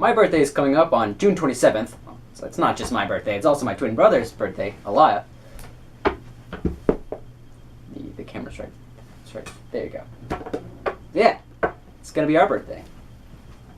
My birthday is coming up on June 27th, so it's not just my birthday, it's also my twin brother's birthday, Elia. The camera's right. It's right. There you go. Yeah, it's gonna be our birthday.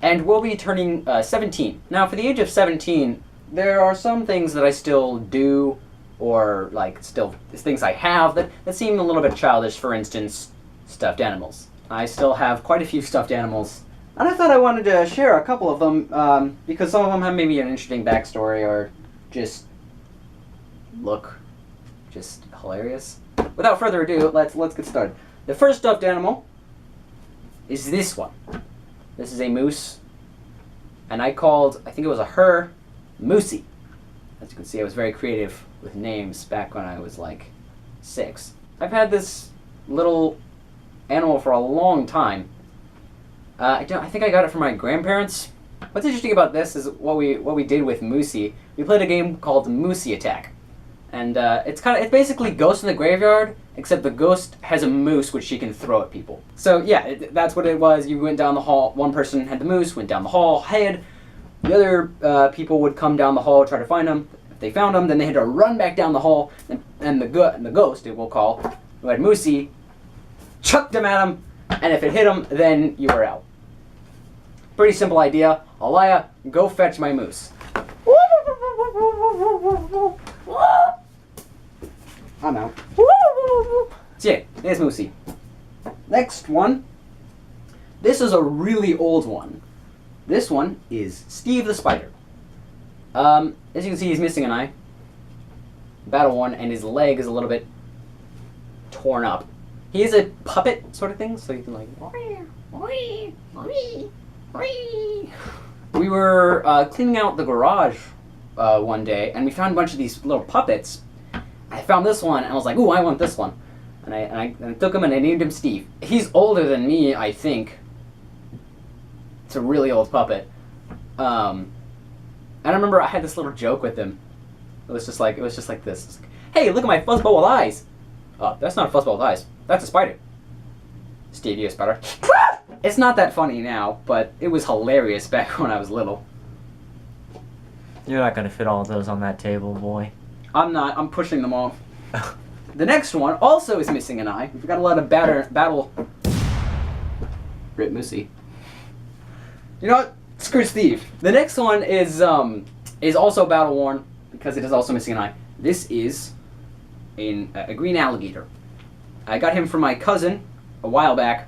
And we'll be turning 17. Now, for the age of 17, there are some things that I still do, or like still things I have that seem a little bit childish. For instance, stuffed animals. I still have quite a few stuffed animals, and I thought I wanted to share a couple of them because some of them have maybe an interesting backstory or just look just hilarious. Without further ado, let's get started. The first stuffed animal is this one. This is a moose, and I think it was a her, Moosey. As you can see, I was very creative with names back when I was like 6. I've had this little animal for a long time. I think I got it from my grandparents. What's interesting about this is what we did with Moosey. We played a game called Moosey Attack. And it's basically Ghost in the Graveyard, except the ghost has a moose which she can throw at people. So yeah, that's what it was. You went down the hall, one person had the moose, went down the hall, hid. The other people would come down the hall, try to find them. If they found them, then they had to run back down the hall, and the ghost, it will call, who had Moosey, chucked him at him, and if it hit him, then you were out. Pretty simple idea. Elia, go fetch my moose. I'm out. So yeah, there's Moosey. Next one. This is a really old one. This one is Steve the Spider. As you can see, he's missing an eye. Battle worn, and his leg is a little bit torn up. He is a puppet sort of thing, so you can like. We were cleaning out the garage one day, and we found a bunch of these little puppets. I found this one, and I was like, ooh, I want this one. And I took him, and I named him Steve. He's older than me, I think. It's a really old puppet. And I remember I had this little joke with him. It was just like this. It's like, hey, look at my fuzzball with eyes. Oh, that's not a fuzzball with eyes. That's a spider. Steve, you a spider? It's not that funny now, but it was hilarious back when I was little. You're not gonna fit all of those on that table, boy. I'm not. I'm pushing them off. The next one also is missing an eye. We've got a lot of battle. Rip Moosey. You know what? Screw Steve. The next one is also battle worn because it is also missing an eye. This is a green alligator. I got him from my cousin a while back.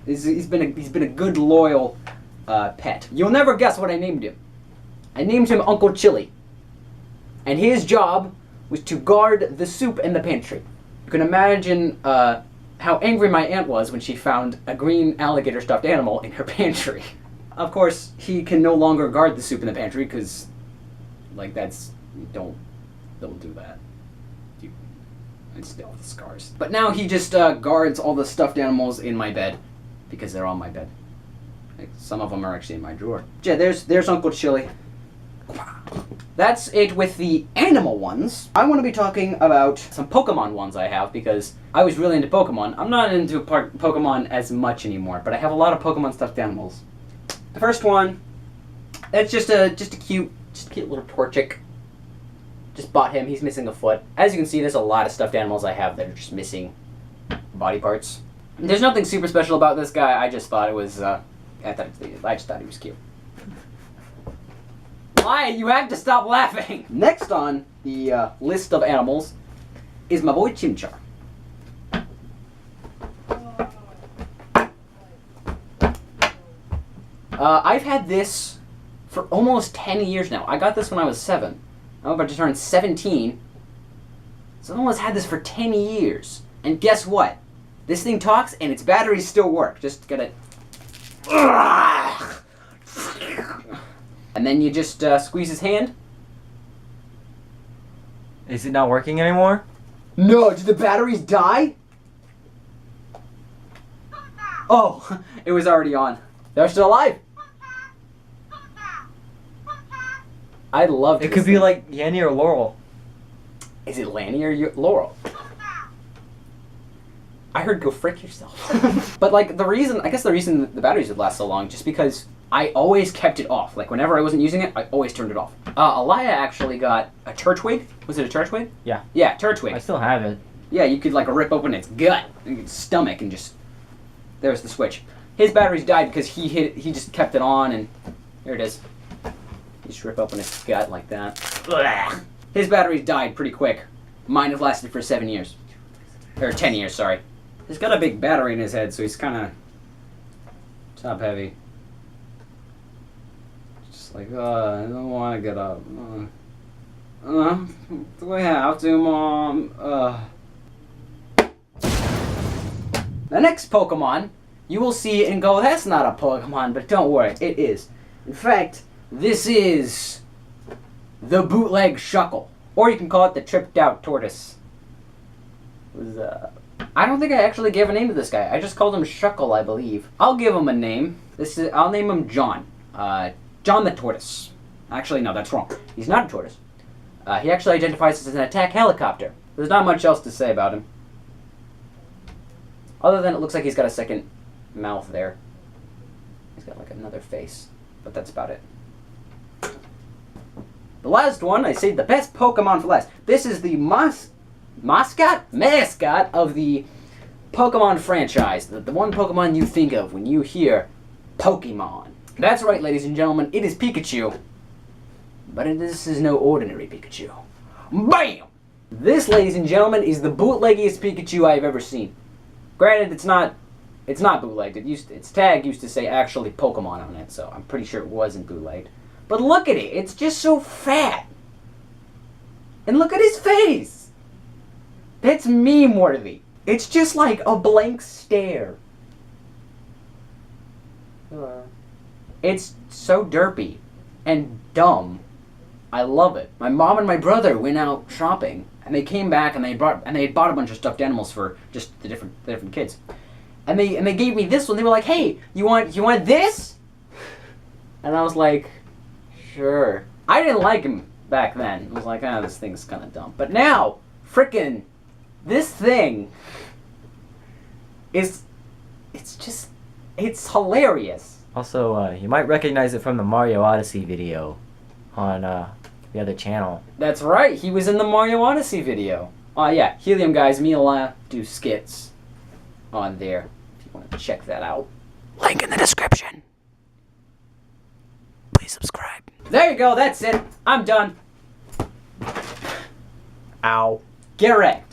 He's been a good loyal pet. You'll never guess what I named him. I named him Uncle Chili. And his job was to guard the soup in the pantry. You can imagine how angry my aunt was when she found a green alligator stuffed animal in her pantry. Of course, he can no longer guard the soup in the pantry because, like, don't do that. I still have the scars. But now he just guards all the stuffed animals in my bed because they're on my bed. Like, some of them are actually in my drawer. Yeah, there's Uncle Chili. That's it with the animal ones. I want to be talking about some Pokemon ones I have because I was really into Pokemon. I'm not into Pokemon as much anymore, but I have a lot of Pokemon stuffed animals. The first one, it's just a cute little Torchic. Just bought him. He's missing a foot. As you can see, there's a lot of stuffed animals I have that are just missing body parts. There's nothing super special about this guy. I just thought it was. I just thought he was cute. Why? You have to stop laughing! Next on the list of animals is my boy Chimchar. I've had this for almost 10 years now. I got this when I was 7. I'm about to turn 17. So I've almost had this for 10 years. And guess what? This thing talks and its batteries still work. Just gotta... And then you just squeeze his hand. Is it not working anymore? No, did the batteries die? Oh, it was already on. They're still alive. I love it. Could be like Yanni or Laurel. Is it Lanny or Laurel? I heard go frick yourself. But like the reason the batteries would last so long just because I always kept it off. Like, whenever I wasn't using it, I always turned it off. Elia actually got a Turtwig. Was it a Turtwig? Yeah. Yeah, Turtwig. I still have it. Yeah, you could, like, rip open its gut, and its stomach, and just... There's the switch. His batteries died because he just kept it on, and here it is. You just rip open its gut like that. Blah. His batteries died pretty quick. Mine have lasted for 7 years. Or 10 years, sorry. He's got a big battery in his head, so he's kind of top heavy. Just like, I don't want to get up. Do I have to, Mom? The next Pokemon you will see and go, that's not a Pokemon, but don't worry, it is. In fact, this is the bootleg Shuckle. Or you can call it the tripped out tortoise. I don't think I actually gave a name to this guy. I just called him Shuckle, I believe. I'll give him a name. I'll name him John. John the Tortoise. Actually, no, that's wrong. He's not a tortoise. He actually identifies as an attack helicopter. There's not much else to say about him. Other than it looks like he's got a second mouth there. He's got like another face. But that's about it. The last one, I saved the best Pokemon for last. This is the mascot of the Pokemon franchise. The one Pokemon you think of when you hear Pokemon. That's right, ladies and gentlemen, it is Pikachu. But this is no ordinary Pikachu. BAM! This, ladies and gentlemen, is the bootleggiest Pikachu I've ever seen. Granted, it's not bootlegged. Its tag used to say actually Pokemon on it, so I'm pretty sure it wasn't bootlegged. But look at it. It's just so fat. And look at his face. That's meme-worthy. It's just like a blank stare. It's so derpy and dumb. I love it. My mom and my brother went out shopping, and they came back and they had bought a bunch of stuffed animals for just the different kids. And they gave me this one. They were like, "Hey, you want this?" And I was like, "Sure." I didn't like him back then. I was like, this thing's kind of dumb. But now, frickin' this thing it's hilarious. Also, you might recognize it from the Mario Odyssey video on the other channel. That's right. He was in the Mario Odyssey video. Yeah, Helium guys, me and Elia do skits on there. If you want to check that out. Link in the description. Please subscribe. There you go. That's it. I'm done. Ow. Get wrecked.